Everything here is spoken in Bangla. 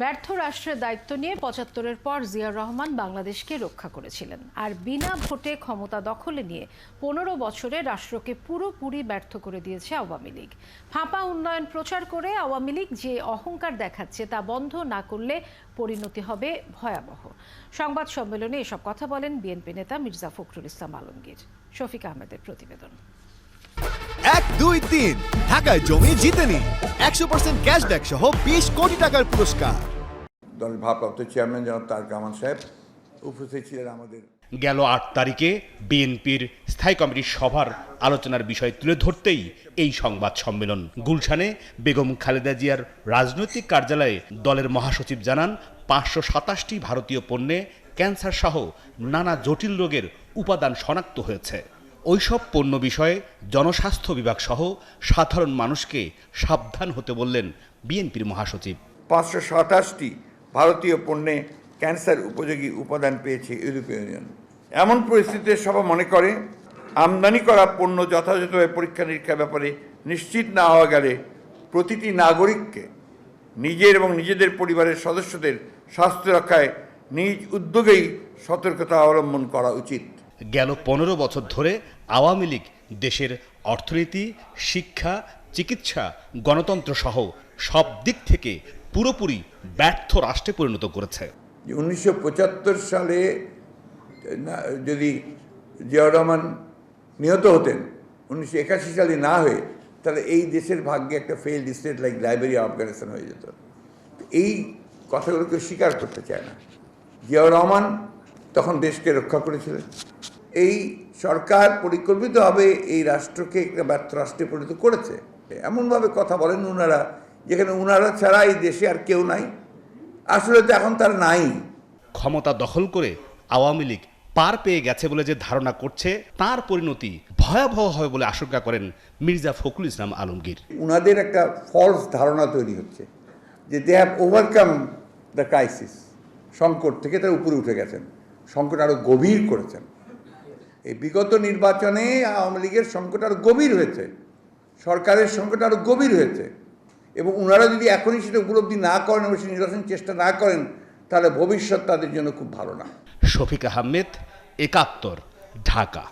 ব্যর্থ রাষ্ট্রের দায়িত্ব নিয়ে ৭৫-এর পর জিয়াউর রহমান বাংলাদেশকে রক্ষা করেছিলেন, আর বিনা ভোটে ক্ষমতা দখলে নিয়ে ১৫ বছরে রাষ্ট্রকে পুরোপুরি ব্যর্থ করে দিয়েছে আওয়ামী লীগ। ফাঁপা উন্নয়ন প্রচার করে আওয়ামী লীগ যে অহংকার দেখাচ্ছে তা বন্ধ না করলে পরিণতি হবে ভয়াবহ। সংবাদ সম্মেলনে এসব কথা বলেন বিএনপি নেতা মির্জা ফখরুল ইসলাম আলমগীর। শফিক আহমেদের প্রতিবেদন। ১, ২, ৩ ঢাকায় জমি জিতে নিন ১০০% ক্যাশব্যাক সহ ২০ কোটি টাকার পুরস্কার। দলের ভারপ্রাপ্ত চেয়ারম্যান জনাব তারেক রহমান সাহেব উপস্থিত ছিলেন। আমাদের গেল ৮ তারিখে বিএনপির স্থায়ী কমিটির সভার আলোচনার বিষয় তুলে ধরতেই এই সংবাদ সম্মেলন। গুলশানে বেগম খালেদা জিয়ার রাজনৈতিক কার্যালয়ে দলের মহাসচিব জানান ৫২৭টি ভারতীয় পণ্যে ক্যান্সার সহ নানা জটিল রোগের উপাদান শনাক্ত হয়েছে। ওইসব পণ্য বিষয়ে জনস্বাস্থ্য বিভাগ সহ সাধারণ মানুষকে সাবধান হতে বললেন বিএনপির মহাসচিব। ৫২৭টি ভারতীয় পণ্যে ক্যান্সার উপযোগী উপাদান পেয়েছে ইউরোপীয় ইউনিয়ন। এমন পরিস্থিতিতে সবাই মনে করে আমদানি করা পণ্য যথাযথভাবে পরীক্ষা নিরীক্ষার ব্যাপারে নিশ্চিত না হওয়া গেলে প্রতিটি নাগরিককে নিজের এবং নিজেদের পরিবারের সদস্যদের স্বাস্থ্য রক্ষায় নিজ উদ্যোগেই সতর্কতা অবলম্বন করা উচিত। গেল ১৫ বছর ধরে আওয়ামী লীগ দেশের অর্থনীতি, শিক্ষা, চিকিৎসা, গণতন্ত্র সহ সব দিক থেকে পুরোপুরি ব্যর্থ রাষ্ট্রে পরিণত করেছে। ১৯৭৫ সালে যদি জিয়াউর রহমান নিহত হতেন, ১৯৮১ সালে না হয়ে, তাহলে এই দেশের ভাগ্যে একটা failed state like Liberia, Afghanistan হয়ে যেত। এই কথাগুলোকে স্বীকার করতে চায় না। জিয়াউর রহমান তখন দেশকে রক্ষা করেছিলেন। এই সরকার পরিকল্পিতভাবে এই রাষ্ট্রকে একটা ব্যর্থ রাষ্ট্রে পরিণত করেছে। এমনভাবে কথা বলেন ওনারা, যেখানে ওনারা ছাড়া এই দেশে আর কেউ নাই। আসলে তো এখন তার নাই। ক্ষমতা দখল করে আওয়ামী লীগ পার পেয়ে গেছে বলে যে ধারণা করছে, তার পরিণতি ভয়াবহ হবে বলে আশঙ্কা করেন মির্জা ফখরুল ইসলাম আলমগীর। ওনাদের একটা ফলস ধারণা তৈরি হচ্ছে যে they have overcome the crisis. সংকট থেকে তারা উপরে উঠে গেছেন, সংকট আরও গভীর করেছেন। এই বিগত নির্বাচনে আওয়ামী লীগের সংকট আরও গভীর হয়েছে, সরকারের সংকট আরও গভীর হয়েছে, এবং ওনারা যদি এখনই সেটা উপলব্ধি না করেন এবং সেই নির্বাচন চেষ্টা না করেন, তাহলে ভবিষ্যৎ তাদের জন্য খুব ভালো না। শফিক আহমেদ, ৭১, ঢাকা।